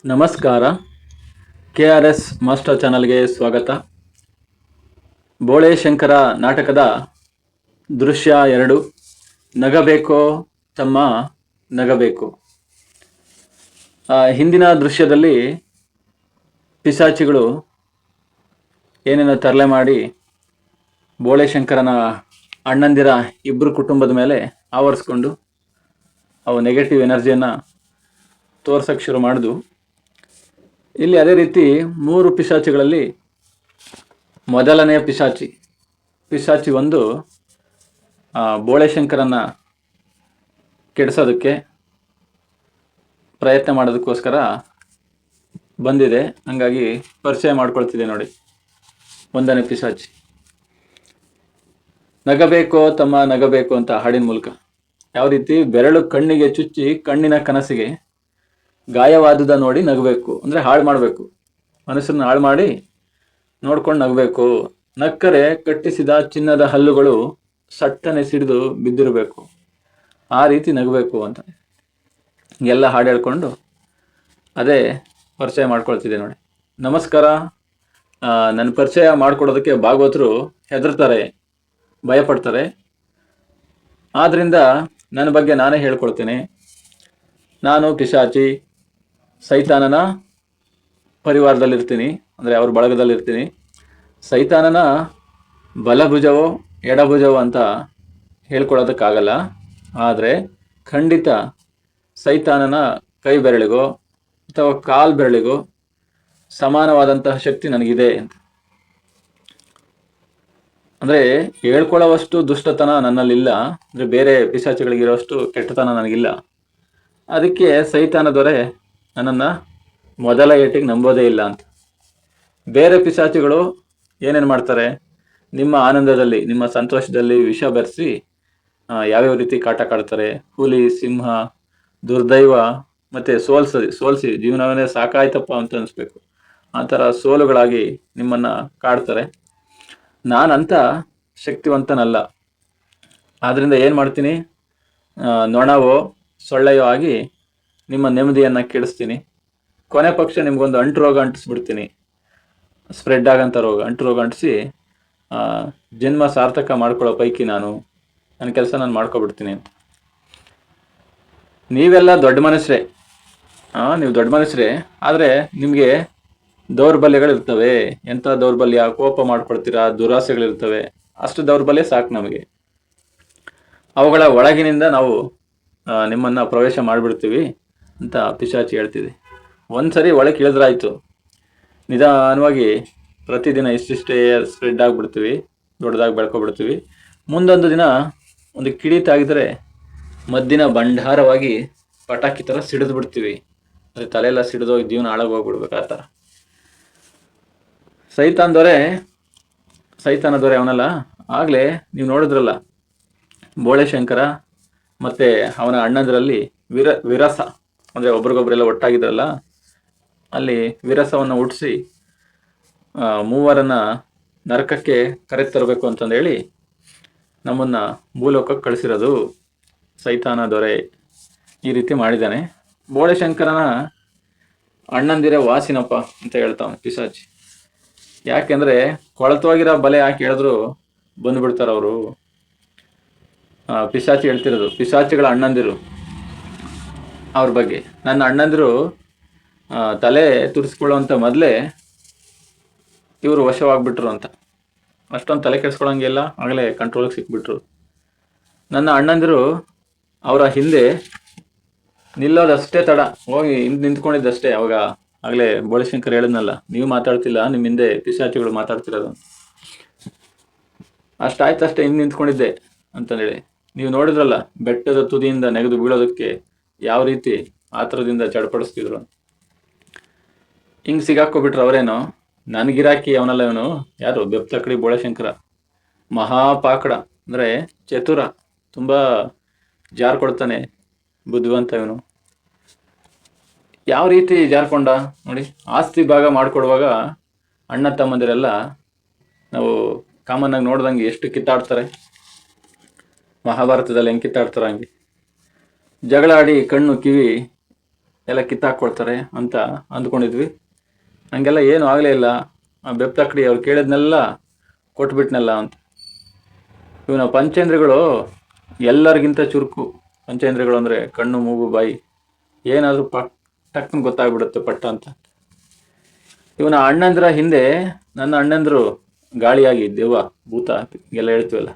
ನಮಸ್ಕಾರ. KRS master ಚಾನಲ್ಗೆ ಸ್ವಾಗತ. ಬೋಳೆ ಶಂಕರ ನಾಟಕದ ದೃಶ್ಯ 2. ನಗಬೇಕೋ ತಮ್ಮ ನಗಬೇಕು. ಹಿಂದಿನ ದೃಶ್ಯದಲ್ಲಿ ಪಿಶಾಚಿಗಳು ಏನೇನೋ ತರಲೆ ಮಾಡಿ ಬೋಳೆ ಶಂಕರನ ಅಣ್ಣಂದಿರ ಇಬ್ಬರು ಕುಟುಂಬದ ಮೇಲೆ ಆವರಿಸ್ಕೊಂಡು ಅವು ನೆಗೆಟಿವ್ ಎನರ್ಜಿಯನ್ನು ತೋರ್ಸಕ್ಕೆ ಶುರು ಮಾಡಿದ್ವು. ಇಲ್ಲಿ ಅದೇ ರೀತಿ 3 ಪಿಶಾಚಿಗಳಲ್ಲಿ ಮೊದಲನೆಯ ಪಿಶಾಚಿ ಒಂದು ಬೋಳೆ ಶಂಕರನ್ನ ಕೆಡಿಸೋದಕ್ಕೆ ಪ್ರಯತ್ನ ಮಾಡೋದಕ್ಕೋಸ್ಕರ ಬಂದಿದೆ. ಹಂಗಾಗಿ ಪರಿಚಯ ಮಾಡ್ಕೊಳ್ತಿದೆ ನೋಡಿ. 1ನೇ ಪಿಶಾಚಿ ನಗಬೇಕೋ ತಮ್ಮ ನಗಬೇಕು ಅಂತ ಹಾಡಿನ ಮೂಲಕ ಯಾವ ರೀತಿ ಬೆರಳು ಕಣ್ಣಿಗೆ ಚುಚ್ಚಿ ಕಣ್ಣಿನ ಕನಸಿಗೆ ಗಾಯವಾದುದ ನೋಡಿ ನಗಬೇಕು, ಅಂದರೆ ಹಾಳು ಮಾಡಬೇಕು, ಮನಸ್ಸನ್ನು ಹಾಳು ಮಾಡಿ ನೋಡ್ಕೊಂಡು ನಗಬೇಕು. ನಕ್ಕರೆ ಕಟ್ಟಿಸಿದ ಚಿನ್ನದ ಹಲ್ಲುಗಳು ಸಟ್ಟನೆ ಸಿಡಿದು ಬಿದ್ದಿರಬೇಕು, ಆ ರೀತಿ ನಗಬೇಕು ಅಂತ ಎಲ್ಲ ಹಾಡು ಹೇಳ್ಕೊಂಡು ಅದೇ ಪರಿಚಯ ಮಾಡ್ಕೊಳ್ತಿದೆ ನೋಡಿ. ನಮಸ್ಕಾರ. ನನ್ನ ಪರಿಚಯ ಮಾಡಿಕೊಡೋದಕ್ಕೆ ಭಾಗವತರು ಹೆದರ್ತಾರೆ, ಭಯಪಡ್ತಾರೆ. ಆದ್ದರಿಂದ ನನ್ನ ಬಗ್ಗೆ ನಾನೇ ಹೇಳ್ಕೊಳ್ತೇನೆ. ನಾನು ಪಿಶಾಚಿ, ಸೈತಾನನ ಪರಿವಾರದಲ್ಲಿರ್ತೀನಿ, ಅಂದರೆ ಅವ್ರ ಬಳಗದಲ್ಲಿರ್ತೀನಿ. ಸೈತಾನನ ಬಲಭುಜವೋ ಎಡಭುಜವೋ ಅಂತ ಹೇಳ್ಕೊಳ್ಳೋದಕ್ಕಾಗಲ್ಲ, ಆದರೆ ಖಂಡಿತ ಸೈತಾನನ ಕೈ ಬೆರಳಿಗೋ ಅಥವಾ ಕಾಲು ಬೆರಳಿಗೋ ಸಮಾನವಾದಂತಹ ಶಕ್ತಿ ನನಗಿದೆ ಅಂತ. ಅಂದರೆ ಹೇಳ್ಕೊಳ್ಳೋವಷ್ಟು ದುಷ್ಟತನ ನನ್ನಲ್ಲಿಲ್ಲ, ಅಂದರೆ ಬೇರೆ ಪಿಶಾಚಿಗಳಿಗಿರೋಷ್ಟು ಕೆಟ್ಟತನ ನನಗಿಲ್ಲ. ಅದಕ್ಕೆ ಸೈತಾನ ದೊರೆ ನನ್ನನ್ನು ಮೊದಲ ಏಟಿಗೆ ನಂಬೋದೇ ಇಲ್ಲ ಅಂತ. ಬೇರೆ ಪಿಶಾಚಿಗಳು ಏನೇನು ಮಾಡ್ತಾರೆ, ನಿಮ್ಮ ಆನಂದದಲ್ಲಿ ನಿಮ್ಮ ಸಂತೋಷದಲ್ಲಿ ವಿಷ ಬೆರೆಸಿ ಯಾವ್ಯಾವ ರೀತಿ ಕಾಟ ಕಾಡ್ತಾರೆ. ಹುಲಿ, ಸಿಂಹ, ದುರ್ದೈವ ಮತ್ತು ಸೋಲಿಸಿ ಜೀವನವನ್ನೇ ಸಾಕಾಯ್ತಪ್ಪ ಅಂತ ಅನಿಸ್ಬೇಕು, ಆ ಥರ ಸೋಲುಗಳಾಗಿ ನಿಮ್ಮನ್ನು ಕಾಡ್ತಾರೆ. ನಾನಂತ ಶಕ್ತಿವಂತನಲ್ಲ. ಆದ್ದರಿಂದ ಏನು ಮಾಡ್ತೀನಿ, ನೊಣವೋ ಸೊಳ್ಳೆಯೋ ಆಗಿ ನಿಮ್ಮ ನೆಮ್ಮದಿಯನ್ನು ಕೆಡಿಸ್ತೀನಿ. ಕೊನೆ ಪಕ್ಷ ನಿಮ್ಗೊಂದು ಅಂಟು ರೋಗ ಅಂಟಿಸ್ಬಿಡ್ತೀನಿ, ಸ್ಪ್ರೆಡ್ ಆಗಂಥ ರೋಗ, ಅಂಟು ರೋಗ ಅಂಟಿಸಿ ಜನ್ಮ ಸಾರ್ಥಕ ಮಾಡ್ಕೊಳ್ಳೋ ಪೈಕಿ ನನ್ನ ಕೆಲಸ ನಾನು ಮಾಡ್ಕೊಬಿಡ್ತೀನಿ ಅಂತ. ನೀವೆಲ್ಲ ದೊಡ್ಡ ಮನುಷ್ಯರೇ, ನೀವು ದೊಡ್ಡ ಮನುಷ್ಯರೇ, ಆದರೆ ನಿಮಗೆ ದೌರ್ಬಲ್ಯಗಳಿರ್ತವೆ. ಎಂಥ ದೌರ್ಬಲ್ಯ, ಕೋಪ ಮಾಡ್ಕೊಳ್ತೀರಾ, ದುರಾಸೆಗಳಿರ್ತವೆ. ಅಷ್ಟು ದೌರ್ಬಲ್ಯ ಸಾಕು ನಮಗೆ. ಅವುಗಳ ಒಳಗಿನಿಂದ ನಾವು ನಿಮ್ಮನ್ನು ಪ್ರವೇಶ ಮಾಡಿಬಿಡ್ತೀವಿ ಅಂತ ಪಿಶಾಚಿ ಹೇಳ್ತಿದೆ. ಒಂದ್ಸರಿ ಒಳಗೆ ಇಳಿದ್ರಾಯ್ತು, ನಿಧಾನವಾಗಿ ಪ್ರತಿದಿನ ಇಷ್ಟಿಷ್ಟೇ ಸ್ಪ್ರೆಡ್ ಆಗಿಬಿಡ್ತೀವಿ, ದೊಡ್ಡದಾಗಿ ಬೆಳ್ಕೊಬಿಡ್ತೀವಿ. ಮುಂದೊಂದು ದಿನ ಒಂದು ಕಿಡಿ ತಾಗಿದ್ರೆ ಮದ್ದಿನ ಭಂಡಾರವಾಗಿ ಪಟಾಕಿ ಥರ ಸಿಡಿದು ಬಿಡ್ತೀವಿ. ಅದು ತಲೆಯೆಲ್ಲ ಸಿಡಿದೋಗಿ ಜೀವನ ಹಾಳಾಗೋಗ್ಬಿಡ್ಬೇಕು ಆ ಥರ. ಸೈತಾನ ದೊರೆ ಅವನಲ್ಲ. ಆಗಲೇ ನೀವು ನೋಡಿದ್ರಲ್ಲ, ಬೋಳೆ ಶಂಕರ ಮತ್ತು ಅವನ ಅಣ್ಣಂದರಲ್ಲಿ ವಿರಸ, ಅಂದರೆ ಒಬ್ರಿಗೊಬ್ರೆಲ್ಲ ಒಟ್ಟಾಗಿದ್ರಲ್ಲ, ಅಲ್ಲಿ ವಿರಸವನ್ನು ಹುಟ್ಟಿಸಿ ಮೂವರನ್ನು ನರಕಕ್ಕೆ ಕರೆತರಬೇಕು ಅಂತಂದೇಳಿ ನಮ್ಮನ್ನು ಭೂಲೋಕಕ್ಕೆ ಕಳಿಸಿರೋದು ಸೈತಾನ ದೊರೆ. ಈ ರೀತಿ ಮಾಡಿದ್ದಾನೆ. ಬೋಳೆ ಶಂಕರನ ಅಣ್ಣಂದಿರ ವಾಸಿನಪ್ಪ ಅಂತ ಹೇಳ್ತಾವ ಪಿಶಾಚಿ. ಯಾಕೆಂದರೆ ಕೊಳತೋಗಿರೋ ಬಲೆ ಹಾಕಿ ಹೇಳಿದ್ರು ಬಂದುಬಿಡ್ತಾರೆ ಅವರು. ಪಿಶಾಚಿ ಹೇಳ್ತಿರೋದು ಪಿಶಾಚಿಗಳ ಅಣ್ಣಂದಿರು ಅವ್ರ ಬಗ್ಗೆ. ನನ್ನ ಅಣ್ಣಂದಿರು ತಲೆ ತುರಿಸ್ಕೊಳ್ಳೋಂಥ ಮೊದಲೇ ಇವರು ವಶವಾಗ್ಬಿಟ್ರು ಅಂತ. ಅಷ್ಟೊಂದು ತಲೆ ಕೆಡಿಸ್ಕೊಳ್ಳೋಂಗಿಲ್ಲ, ಆಗಲೇ ಕಂಟ್ರೋಲಿಗೆ ಸಿಕ್ಬಿಟ್ರು. ನನ್ನ ಅಣ್ಣಂದಿರು ಅವರ ಹಿಂದೆ ನಿಲ್ಲೋದಷ್ಟೇ ತಡ, ಹೋಗಿ ಹಿಂದೆ ನಿಂತ್ಕೊಂಡಿದ್ದಷ್ಟೇ. ಅವಾಗ ಆಗಲೇ ಬೋಳೆಶಂಕರ್ ಹೇಳಿದ್ನಲ್ಲ, ನೀವು ಮಾತಾಡ್ತಿಲ್ಲ, ನಿಮ್ಮ ಹಿಂದೆ ಪಿಶಾಚಿಗಳು ಮಾತಾಡ್ತಿರೋದು. ಅಷ್ಟಾಯ್ತಷ್ಟೇ, ಹಿಂದೆ ನಿಂತ್ಕೊಂಡಿದ್ದೆ ಅಂತಂದೇಳಿ. ನೀವು ನೋಡಿದ್ರಲ್ಲ, ಬೆಟ್ಟದ ತುದಿಯಿಂದ ನೆಗೆದು ಬೀಳೋದಕ್ಕೆ ಯಾವ ರೀತಿ ಆತರದಿಂದ ಚಡ್ಪಡಿಸ್ತಿದ್ರು. ಹಿಂಗೆ ಸಿಗಾಕೋಬಿಟ್ರು ಅವರೇನೋ. ನನಗಿರಾಕಿ ಅವನಲ್ಲ ಇವನು, ಯಾರು, ಬೆಪ್ತಕಡಿ ಬೋಳೆಶಂಕರ. ಮಹಾಪಾಕಡ, ಅಂದರೆ ಚತುರ, ತುಂಬ ಜಾರ್ಕೊಡ್ತಾನೆ, ಬುದ್ಧಿವಂತ ಇವನು. ಯಾವ ರೀತಿ ಜಾರ್ಕೊಂಡ ನೋಡಿ. ಆಸ್ತಿ ಭಾಗ ಮಾಡಿಕೊಡುವಾಗ ಅಣ್ಣ ತಮ್ಮಂದಿರೆಲ್ಲ ನಾವು ಕಾಮನ್ನಾಗಿ ನೋಡ್ದಂಗೆ ಎಷ್ಟು ಕಿತ್ತಾಡ್ತಾರೆ. ಮಹಾಭಾರತದಲ್ಲಿ ಹೆಂಗೆ ಕಿತ್ತಾಡ್ತಾರೆ ಹಂಗೆ ಜಗಳ ಆಡಿ ಕಣ್ಣು ಕಿವಿ ಎಲ್ಲ ಕಿತ್ತಾಕ್ಕೊಳ್ತಾರೆ ಅಂತ ಅಂದ್ಕೊಂಡಿದ್ವಿ. ಹಂಗೆಲ್ಲ ಏನು ಆಗಲೇ ಇಲ್ಲ. ಆ ಬೆಪ್ತಕ್ಕಡಿ ಅವ್ರು ಕೇಳಿದ್ನೆಲ್ಲ ಕೊಟ್ಬಿಟ್ನಲ್ಲ ಅಂತ. ಇವನ ಪಂಚೇಂದ್ರಿಯಗಳು ಎಲ್ಲರಿಗಿಂತ ಚುರುಕು. ಪಂಚೇಂದ್ರಿಯಗಳು ಅಂದರೆ ಕಣ್ಣು, ಮೂಗು, ಬಾಯಿ, ಏನಾದರೂ ಟಕ್ಕನ್ ಗೊತ್ತಾಗ್ಬಿಡುತ್ತೆ ಪಟ್ಟ ಅಂತ. ಇವನ ಅಣ್ಣಂದ್ರ ಹಿಂದೆ ನನ್ನ ಅಣ್ಣಂದ್ರು ಗಾಳಿಯಾಗಿ ದೆವ್ವ, ಭೂತ ಎಲ್ಲ ಹೇಳ್ತೀವಲ್ಲ,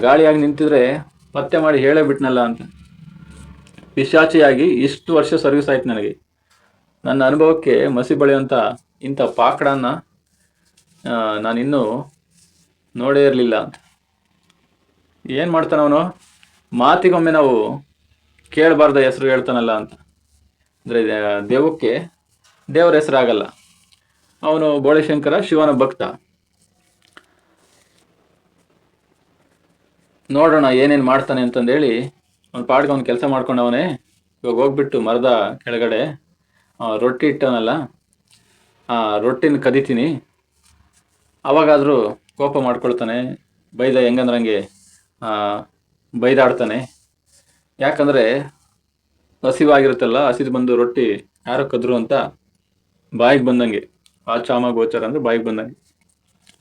ಗಾಳಿಯಾಗಿ ನಿಂತಿದ್ರೆ ಪತ್ತೆ ಮಾಡಿ ಹೇಳೇ ಬಿಟ್ನಲ್ಲ ಅಂತ. ಪಿಶಾಚಿಯಾಗಿ ಇಷ್ಟು ವರ್ಷ ಸರ್ವಿಸ್ ಆಯ್ತು ನನಗೆ. ನನ್ನ ಅನುಭವಕ್ಕೆ ಮಸಿ ಬಳಿಯುವಂಥ ಇಂಥ ಪಾಕಡನ್ನ ನಾನಿನ್ನೂ ನೋಡೇ ಇರಲಿಲ್ಲ ಅಂತ. ಏನು ಮಾಡ್ತಾನವನು? ಮಾತಿಗೊಮ್ಮೆ ನಾವು ಕೇಳಬಾರ್ದ ಹೆಸರು ಹೇಳ್ತಾನಲ್ಲ ಅಂತ. ಅಂದರೆ ದೆವ್ವಕ್ಕೆ ದೇವರ ಹೆಸರಾಗಲ್ಲ. ಅವನು ಬೋಳೆಶಂಕರ ಶಿವನ ಭಕ್ತ. ನೋಡೋಣ ಏನೇನು ಮಾಡ್ತಾನೆ ಅಂತಂದೇಳಿ ಅವ್ನ ಪಾಡ್ಗೆ ಅವ್ನು ಕೆಲಸ ಮಾಡ್ಕೊಂಡವನೇ. ಇವಾಗ ಹೋಗ್ಬಿಟ್ಟು ಮರದ ಕೆಳಗಡೆ ರೊಟ್ಟಿ ಇಟ್ಟವನಲ್ಲ, ಆ ರೊಟ್ಟಿನ ಕದಿತೀನಿ. ಅವಾಗಾದರೂ ಕೋಪ ಮಾಡ್ಕೊಳ್ತಾನೆ. ಬೈದ ಹೆಂಗಂದ್ರಂಗೆ ಬೈದಾಡ್ತಾನೆ. ಯಾಕಂದರೆ ಹಸಿವಾಗಿರುತ್ತಲ್ಲ, ಹಸಿದು ಬಂದು ರೊಟ್ಟಿ ಯಾರೋ ಕದ್ರು ಅಂತ ಬಾಯಿಗೆ ಬಂದಂಗೆ, ಆ ಚಾಮ ಗೋಚರ ಅಂದರೆ ಬಾಯಿಗೆ ಬಂದಂಗೆ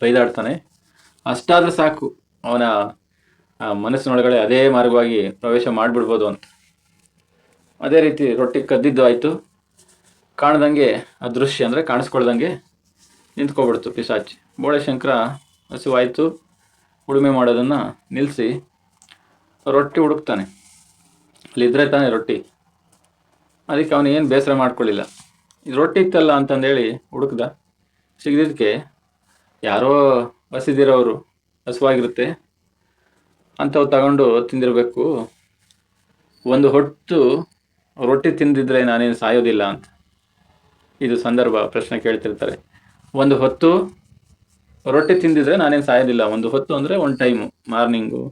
ಬೈದಾಡ್ತಾನೆ. ಅಷ್ಟಾದ್ರೆ ಸಾಕು, ಅವನ ಮನಸ್ಸಿನೊಳಗಡೆ ಅದೇ ಮಾರ್ಗವಾಗಿ ಪ್ರವೇಶ ಮಾಡಿಬಿಡ್ಬೋದು ಅಂತ. ಅದೇ ರೀತಿ ರೊಟ್ಟಿ ಕದ್ದಿದ್ದು ಆಯಿತು. ಕಾಣ್ದಂಗೆ ಆ ದೃಶ್ಯ ಅಂದರೆ ಕಾಣಿಸ್ಕೊಳ್ದಂಗೆ ನಿಂತ್ಕೊಬಿಡ್ತು ಪಿಶಾಚಿ. ಬೋಳೆಶಂಕರ ಹಸಿವಾಯಿತು, ಉಳುಮೆ ಮಾಡೋದನ್ನು ನಿಲ್ಲಿಸಿ ರೊಟ್ಟಿ ಹುಡುಕ್ತಾನೆ. ಅಲ್ಲಿದ್ದರೆ ತಾನೇ ರೊಟ್ಟಿ. ಅದಕ್ಕೆ ಅವನು ಏನು ಬೇಸರ ಮಾಡ್ಕೊಳ್ಳಿಲ್ಲ. ಇದು ರೊಟ್ಟಿ ಇತ್ತಲ್ಲ ಅಂತಂದೇಳಿ ಹುಡುಕ್ದ. ಸಿಗದಿದ್ದಕ್ಕೆ ಯಾರೋ ಹಸಿದಿರೋರು, ಹಸುವಾಗಿರುತ್ತೆ ಅಂಥವು ತಗೊಂಡು ತಿಂದಿರಬೇಕು. ಒಂದು ಹೊತ್ತು ರೊಟ್ಟಿ ತಿಂದಿದ್ರೆ ನಾನೇನು ಸಾಯೋದಿಲ್ಲ ಅಂತ. ಇದು ಸಂದರ್ಭ ಪ್ರಶ್ನೆ ಕೇಳ್ತಿರ್ತಾರೆ. ಒಂದು ಹೊತ್ತು ರೊಟ್ಟಿ ತಿಂದಿದ್ರೆ ನಾನೇನು ಸಾಯೋದಿಲ್ಲ. ಒಂದು ಹೊತ್ತು ಅಂದರೆ ಒಂದು ಟೈಮು, ಮಾರ್ನಿಂಗು,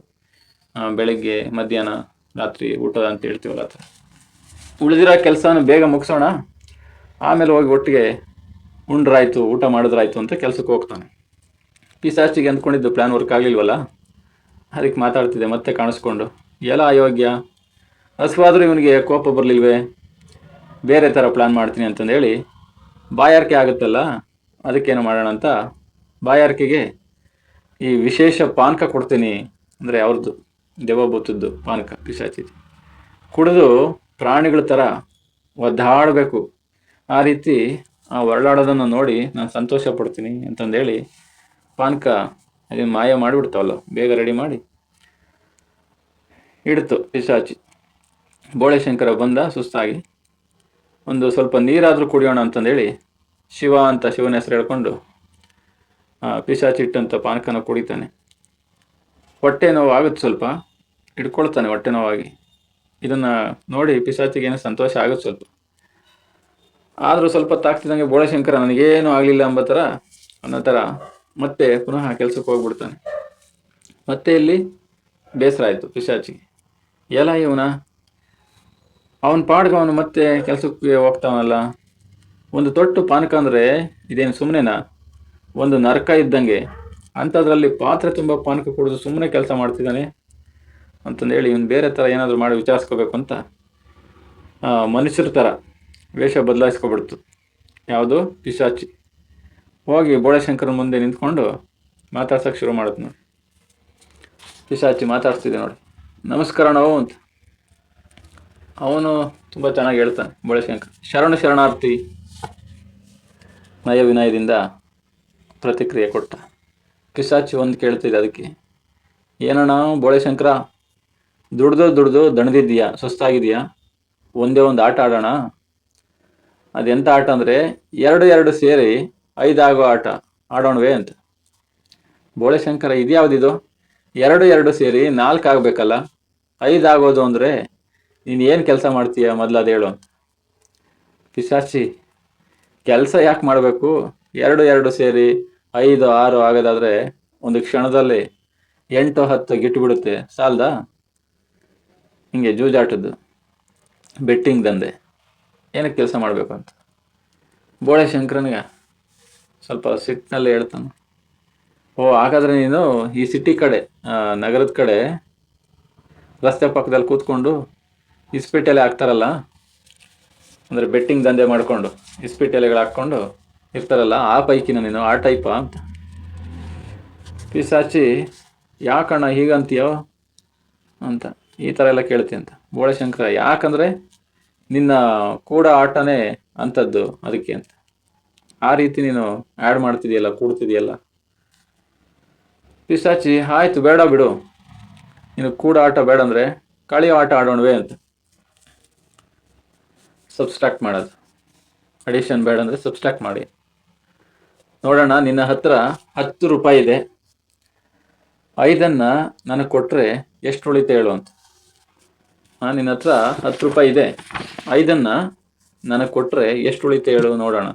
ಬೆಳಗ್ಗೆ, ಮಧ್ಯಾಹ್ನ, ರಾತ್ರಿ ಊಟ ಅಂತ ಹೇಳ್ತೀವಲ್ಲ ಆ ಥರ. ಉಳಿದಿರೋ ಕೆಲಸನ ಬೇಗ ಮುಗಿಸೋಣ, ಆಮೇಲೆ ಹೋಗಿ ಒಟ್ಟಿಗೆ ಉಂಡ್ರಾಯ್ತು, ಊಟ ಮಾಡಿದ್ರಾಯ್ತು ಅಂತ ಕೆಲಸಕ್ಕೆ ಹೋಗ್ತಾನೆ. ಪಿಶಾಚಿಗೆ ಅಂದ್ಕೊಂಡಿದ್ದು ಪ್ಲ್ಯಾನ್ ವರ್ಕ್ ಆಗಲಿಲ್ವಲ್ಲ, ಅದಕ್ಕೆ ಮಾತಾಡ್ತಿದ್ದೆ ಮತ್ತೆ ಕಾಣಿಸ್ಕೊಂಡು. ಎಲ್ಲ ಅಯೋಗ್ಯ, ಹಸುವಾದರೂ ಇವನಿಗೆ ಕೋಪ ಬರಲಿಲ್ವೇ, ಬೇರೆ ಥರ ಪ್ಲ್ಯಾನ್ ಮಾಡ್ತೀನಿ ಅಂತಂದೇಳಿ ಬಾಯಾರಿಕೆ ಆಗುತ್ತಲ್ಲ, ಅದಕ್ಕೇನು ಮಾಡೋಣ ಅಂತ ಬಾಯಾರಿಕೆಗೆ ಈ ವಿಶೇಷ ಪಾನಕ ಕೊಡ್ತೀನಿ. ಅಂದರೆ ಅವ್ರದ್ದು ದೆವ್ವಭೂತದ್ದು ಪಾನಕ, ಪಿಶಾಚಿ ಕುಡಿದು ಪ್ರಾಣಿಗಳ ಥರ ಒದ್ದಾಡಬೇಕು. ಆ ರೀತಿ ಆ ಹೊರಳಾಡೋದನ್ನು ನೋಡಿ ನಾನು ಸಂತೋಷ ಪಡ್ತೀನಿ ಅಂತಂದೇಳಿ ಪಾನಕ ಅದನ್ನು ಮಾಯ ಮಾಡಿಬಿಡ್ತಾವಲ್ಲ, ಬೇಗ ರೆಡಿ ಮಾಡಿ ಇಡ್ತು ಪಿಶಾಚಿ. ಬೋಳೆಶಂಕರ ಬಂದ ಸುಸ್ತಾಗಿ. ಒಂದು ಸ್ವಲ್ಪ ನೀರಾದರೂ ಕುಡಿಯೋಣ ಅಂತಂದೇಳಿ ಶಿವ ಅಂತ ಶಿವನ ಹೆಸರು ಹೇಳ್ಕೊಂಡು ಪಿಶಾಚಿ ಇಟ್ಟಂಥ ಪಾನಕನ ಕುಡಿತಾನೆ. ಹೊಟ್ಟೆ ನೋವು ಆಗುತ್ತೆ, ಸ್ವಲ್ಪ ಹಿಡ್ಕೊಳ್ತಾನೆ ಹೊಟ್ಟೆ ನೋವಾಗಿ. ಇದನ್ನು ನೋಡಿ ಪಿಶಾಚಿಗೆ ಏನೋ ಸಂತೋಷ ಆಗುತ್ತೆ ಸ್ವಲ್ಪ. ಆದರೂ ಸ್ವಲ್ಪ ತಾಗ್ತಿದ್ದಂಗೆ ಬೋಳೆಶಂಕರ ನನಗೇನು ಆಗಲಿಲ್ಲ ಅನ್ನೋ ಥರ ಮತ್ತೆ ಪುನಃ ಕೆಲಸಕ್ಕೆ ಹೋಗ್ಬಿಡ್ತಾನೆ. ಮತ್ತೆ ಇಲ್ಲಿ ಬೇಸರ ಆಯಿತು ಪಿಶಾಚಿಗೆ. ಎಲ್ಲ ಇವನ ಅವನ ಪಾಡ್ಗೆ ಅವನು ಮತ್ತೆ ಕೆಲಸಕ್ಕೆ ಹೋಗ್ತಾವನಲ್ಲ. ಒಂದು ತೊಟ್ಟು ಪಾನಕ ಅಂದರೆ ಇದೇನು ಸುಮ್ಮನೆನಾ? ಒಂದು ನರಕ ಇದ್ದಂಗೆ. ಅಂಥದ್ರಲ್ಲಿ ಪಾತ್ರೆ ತುಂಬ ಪಾನಕ ಕುಡಿದು ಸುಮ್ಮನೆ ಕೆಲಸ ಮಾಡ್ತಿದ್ದಾನೆ ಅಂತಂದೇಳಿ ಇವನು ಬೇರೆ ಥರ ಏನಾದರೂ ಮಾಡಿ ವಿಚಾರಿಸ್ಕೋಬೇಕು ಅಂತ ಮನುಷ್ಯರ ಥರ ವೇಷ ಬದಲಾಯಿಸ್ಕೊಬಿಡ್ತು ಯಾವುದು ಪಿಶಾಚಿ. ಹೋಗಿ ಬೋಳೆಶಂಕರನ ಮುಂದೆ ನಿಂತ್ಕೊಂಡು ಮಾತಾಡ್ಸೋಕ್ಕೆ ಶುರು ಮಾಡುತ್ತೆ ನೋಡಿ. ಪಿಶಾಚಿ ಮಾತಾಡ್ತಿದ್ದೆ ನೋಡಿ, ನಮಸ್ಕಾರ ನಾವು ಅಂತ. ಅವನು ತುಂಬ ಚೆನ್ನಾಗಿ ಹೇಳ್ತಾನೆ ಬೋಳೆಶಂಕರ್. ಶರಣಾರ್ಥಿ ನಯ ವಿನಯದಿಂದ ಪ್ರತಿಕ್ರಿಯೆ ಕೊಟ್ಟ. ಪಿಶಾಚಿ ಒಂದು ಕೇಳ್ತಿದ್ದೆ ಅದಕ್ಕೆ, ಏನಣ್ಣ ಬೋಳೆಶಂಕರ, ದುಡ್ದು ದಣದಿದ್ದೀಯಾ, ಸುಸ್ತಾಗಿದೆಯಾ, ಒಂದೇ ಒಂದು ಆಟ ಆಡೋಣ. ಅದೆಂಥ ಆಟ ಅಂದರೆ 2 ಸೇರಿ 5 ಆಗೋ ಆಟ ಆಡೋಣವೇ ಅಂತ. ಬೋಳೆಶಂಕರ, ಇದ್ಯಾವುದಿದು? 2 ಸೇರಿ 4 ಆಗಬೇಕಲ್ಲ, 5 ಆಗೋದು ಅಂದರೆ ನೀನು ಏನು ಕೆಲಸ ಮಾಡ್ತೀಯ ಮೊದಲು ಅದು ಹೇಳು. ಪಿಶಾಚಿ, ಕೆಲಸ ಯಾಕೆ ಮಾಡಬೇಕು? 2 ಸೇರಿ 5, 6 ಆಗೋದಾದರೆ ಒಂದು ಕ್ಷಣದಲ್ಲಿ 8, 10 ಗಿಟ್ಟುಬಿಡುತ್ತೆ, ಸಾಲದಾ? ಹಿಂಗೆ ಜೂಜಾಟದ್ದು ಬೆಟ್ಟಿಂಗ್ ದಂಧೆ, ಏನಕ್ಕೆ ಕೆಲಸ ಮಾಡಬೇಕು ಅಂತ. ಬೋಳೆಶಂಕರನಿಗೆ ಸ್ವಲ್ಪ ಸಿಟ್ಟಿನಲ್ಲೇ ಹೇಳ್ತಾನೆ, ಹಾಗಾದರೆ ನೀನು ಈ ಸಿಟಿ ಕಡೆ, ನಗರದ ಕಡೆ ರಸ್ತೆ ಪಕ್ಕದಲ್ಲಿ ಕೂತ್ಕೊಂಡು ಇಸ್ಪೀಟೆಲೆ ಹಾಕ್ತಾರಲ್ಲ ಅಂದರೆ ಬೆಟ್ಟಿಂಗ್ ದಂಧೆ ಮಾಡಿಕೊಂಡು ಇಸ್ಪೀಟ್ ಎಲೆಗಳು ಹಾಕ್ಕೊಂಡು ಇರ್ತಾರಲ್ಲ, ಆ ಪೈಕಿನ ನೀನು, ಆ ಟೈಪಾ ಅಂತ. ಪಿಸಾಚಿ ಯಾಕಣ್ಣ ಹೀಗಂತೀಯೋ ಅಂತ ಈ ಥರ ಎಲ್ಲ ಕೇಳ್ತೀನಿ ಅಂತ. ಬೋಳಶಂಕರ ಯಾಕಂದರೆ ನಿನ್ನ ಕೂಡ ಆಟನೇ ಅಂಥದ್ದು ಅದಕ್ಕೆ ಅಂತ. ಆ ರೀತಿ ನೀನು ಆ್ಯಡ್ ಮಾಡ್ತಿದೆಯಲ್ಲ, ಕೂಡ್ತಿದೆಯಲ್ಲ. ಪಿಸಾಚಿ ಆಯಿತು ಬೇಡ ಬಿಡು, ನೀನು ಕೂಡ ಆಟ ಬೇಡ ಅಂದರೆ ಕಳಿಯೋ ಆಟ ಆಡೋಣವೇ ಅಂತ. ಸಬ್ಸ್ಟ್ರಾಕ್ಟ್ ಮಾಡೋದು, ಅಡಿಷನ್ ಬೇಡ ಅಂದರೆ ಸಬ್ಸ್ಟ್ರಾಕ್ಟ್ ಮಾಡಿ ನೋಡೋಣ. ನಿನ್ನ ಹತ್ರ 10 ರೂಪಾಯಿ ಇದೆ, 5 ನನಗೆ ಕೊಟ್ಟರೆ ಎಷ್ಟು ಉಳಿತೆ ಹೇಳು ಅಂತ. ನಿನ್ನ ಹತ್ರ 10 ರೂಪಾಯಿ ಇದೆ, 5 ನನಗೆ ಕೊಟ್ಟರೆ ಎಷ್ಟು ಉಳಿತೆ ಹೇಳು ನೋಡೋಣ.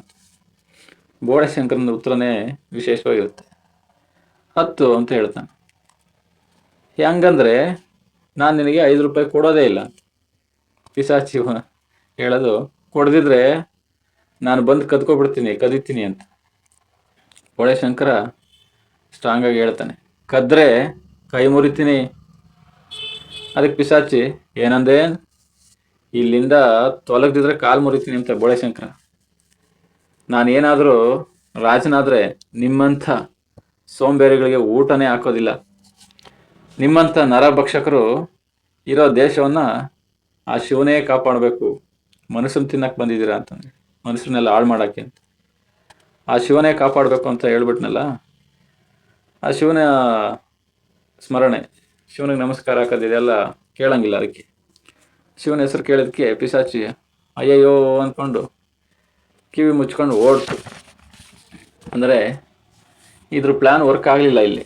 ಬೋಳಶಂಕರನ ಉತ್ತರನೇ ವಿಶೇಷವಾಗಿರುತ್ತೆ. 10 ಅಂತ ಹೇಳ್ತಾನೆ. ಹೆಂಗಂದ್ರೆ ನಾನು ನಿನಗೆ 5 ರೂಪಾಯಿ ಕೊಡೋದೇ ಇಲ್ಲ. ಪಿಸಾಚಿ ಹೇಳೋದು, ಕೊಡದಿದ್ರೆ ನಾನು ಬಂದು ಕದಿತೀನಿ ಅಂತ. ಬೋಳಶಂಕರ ಸ್ಟ್ರಾಂಗ್ ಆಗಿ ಹೇಳ್ತಾನೆ, ಕದ್ರೆ ಕೈ ಮುರಿತೀನಿ. ಅದಕ್ಕೆ ಪಿಸಾಚಿ ಏನಂದೆ, ಇಲ್ಲಿಂದ ತೊಲಗದಿದ್ರೆ ಕಾಲು ಮುರಿತೀನಿ ಅಂತ. ಬೋಳಶಂಕರ, ನಾನೇನಾದರೂ ರಾಜನಾದರೆ ನಿಮ್ಮಂಥ ಸೋಂಬೇರಿಗಳಿಗೆ ಊಟನೇ ಹಾಕೋದಿಲ್ಲ. ನಿಮ್ಮಂಥ ನರಭಕ್ಷಕರು ಇರೋ ದೇಶವನ್ನು ಆ ಶಿವನೇ ಕಾಪಾಡಬೇಕು. ಮನುಷ್ಯನ ತಿನ್ನಕ್ಕೆ ಬಂದಿದ್ದೀರಾ ಅಂತಂದ್ರೆ, ಮನುಷ್ಯನೆಲ್ಲ ಹಾಳು ಮಾಡೋಕ್ಕೆ ಅಂತ. ಆ ಶಿವನೇ ಕಾಪಾಡಬೇಕು ಅಂತ ಹೇಳ್ಬಿಟ್ನಲ್ಲ, ಆ ಶಿವನ ಸ್ಮರಣೆ, ಶಿವನಿಗೆ ನಮಸ್ಕಾರ ಹಾಕೋದು ಇದೆಲ್ಲ ಕೇಳಂಗಿಲ್ಲ. ಅದಕ್ಕೆ ಶಿವನ ಹೆಸರು ಕೇಳಿದಕ್ಕೆ ಪಿಸಾಚಿ ಅಯ್ಯಯ್ಯೋ ಅಂದ್ಕೊಂಡು ಕಿವಿ ಮುಚ್ಕೊಂಡು ಓಡ್ತು. ಅಂದರೆ ಇದ್ರ ಪ್ಲ್ಯಾನ್ ವರ್ಕ್ ಆಗಲಿಲ್ಲ, ಇಲ್ಲಿ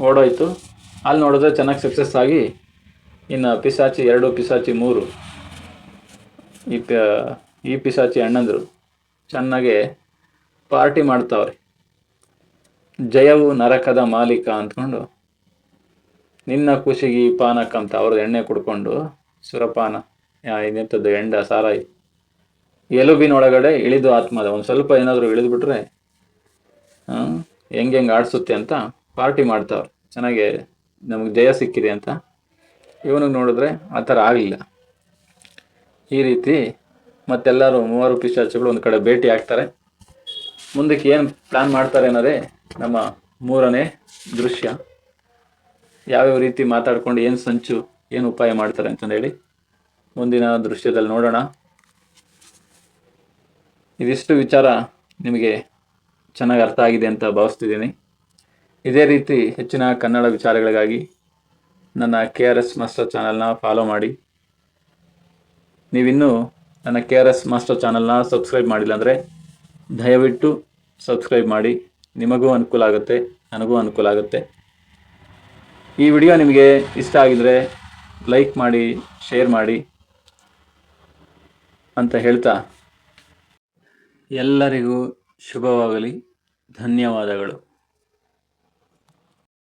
ಓಡೋಯ್ತು. ಅಲ್ಲಿ ನೋಡಿದ್ರೆ ಚೆನ್ನಾಗಿ ಸಕ್ಸಸ್ ಆಗಿ, ಇನ್ನು ಪಿಸಾಚಿ 2, ಪಿಸಾಚಿ 3, ಈ ಪಿಸಾಚಿ ಅಣ್ಣಂದರು ಚೆನ್ನಾಗೆ ಪಾರ್ಟಿ ಮಾಡ್ತಾವ್ರೆ. ಜಯವು ನರಕದ ಮಾಲೀಕ ಅಂದ್ಕೊಂಡು ನಿನ್ನ ಖುಷಿಗೆ ಪಾನಕ ಅಂತ ಅವ್ರದ್ದು ಎಣ್ಣೆ ಕುಡ್ಕೊಂಡು, ಸುರಪಾನ ಇನ್ನೆಂಥದ್ದು ಎಂಡ ಸಾರಾಯಿ, ಎಲುಬಿನೊಳಗಡೆ ಇಳಿದು ಆತ್ಮದ ಒಂದು ಸ್ವಲ್ಪ ಏನಾದರೂ ಇಳಿದುಬಿಟ್ರೆ ಹೆಂಗೆ ಆಡಿಸುತ್ತೆ ಅಂತ ಪಾರ್ಟಿ ಮಾಡ್ತಾವ್ರೆ. ಚೆನ್ನಾಗೆ ನಮಗೆ ಜಯ ಸಿಕ್ಕಿದೆ ಅಂತ. ಇವನಿಗೆ ನೋಡಿದ್ರೆ ಆ ಥರ ಆಗಲಿಲ್ಲ. ಈ ರೀತಿ ಮತ್ತೆಲ್ಲರೂ 3 ಪಿಶಾಚಿಗಳು ಒಂದು ಕಡೆ ಭೇಟಿ ಆಗ್ತಾರೆ. ಮುಂದಕ್ಕೆ ಏನು ಪ್ಲ್ಯಾನ್ ಮಾಡ್ತಾರೆ ಅನ್ನೋದೇ ನಮ್ಮ 3ನೇ ದೃಶ್ಯ. ಯಾವ್ಯಾವ ರೀತಿ ಮಾತಾಡ್ಕೊಂಡು ಏನು ಸಂಚು, ಏನು ಉಪಾಯ ಮಾಡ್ತಾರೆ ಅಂತಂದೇಳಿ ಮುಂದಿನ ದೃಶ್ಯದಲ್ಲಿ ನೋಡೋಣ. ಇದಿಷ್ಟು ವಿಚಾರ ನಿಮಗೆ ಚೆನ್ನಾಗಿ ಅರ್ಥ ಆಗಿದೆ ಅಂತ ಭಾವಿಸ್ತಿದ್ದೀನಿ. ಇದೇ ರೀತಿ ಹೆಚ್ಚಿನ ಕನ್ನಡ ವಿಚಾರಗಳಿಗಾಗಿ ನನ್ನ KRS ಮಾಸ್ಟರ್ ಚಾನಲ್ನ ಫಾಲೋ ಮಾಡಿ. ನೀವಿನ್ನೂ ನನ್ನ KRS ಮಾಸ್ಟರ್ ಚಾನಲ್ನ ಸಬ್ಸ್ಕ್ರೈಬ್ ಮಾಡಿಲ್ಲ ಅಂದರೆ ದಯವಿಟ್ಟು ಸಬ್ಸ್ಕ್ರೈಬ್ ಮಾಡಿ. ನಿಮಗೂ ಅನುಕೂಲ ಆಗುತ್ತೆ, ನನಗೂ ಅನುಕೂಲ ಆಗುತ್ತೆ. ಈ ವಿಡಿಯೋ ನಿಮಗೆ ಇಷ್ಟ ಆಗಿದರೆ ಲೈಕ್ ಮಾಡಿ, ಶೇರ್ ಮಾಡಿ ಅಂತ ಹೇಳ್ತಾ ಎಲ್ಲರಿಗೂ ಶುಭವಾಗಲಿ. ಧನ್ಯವಾದಗಳು.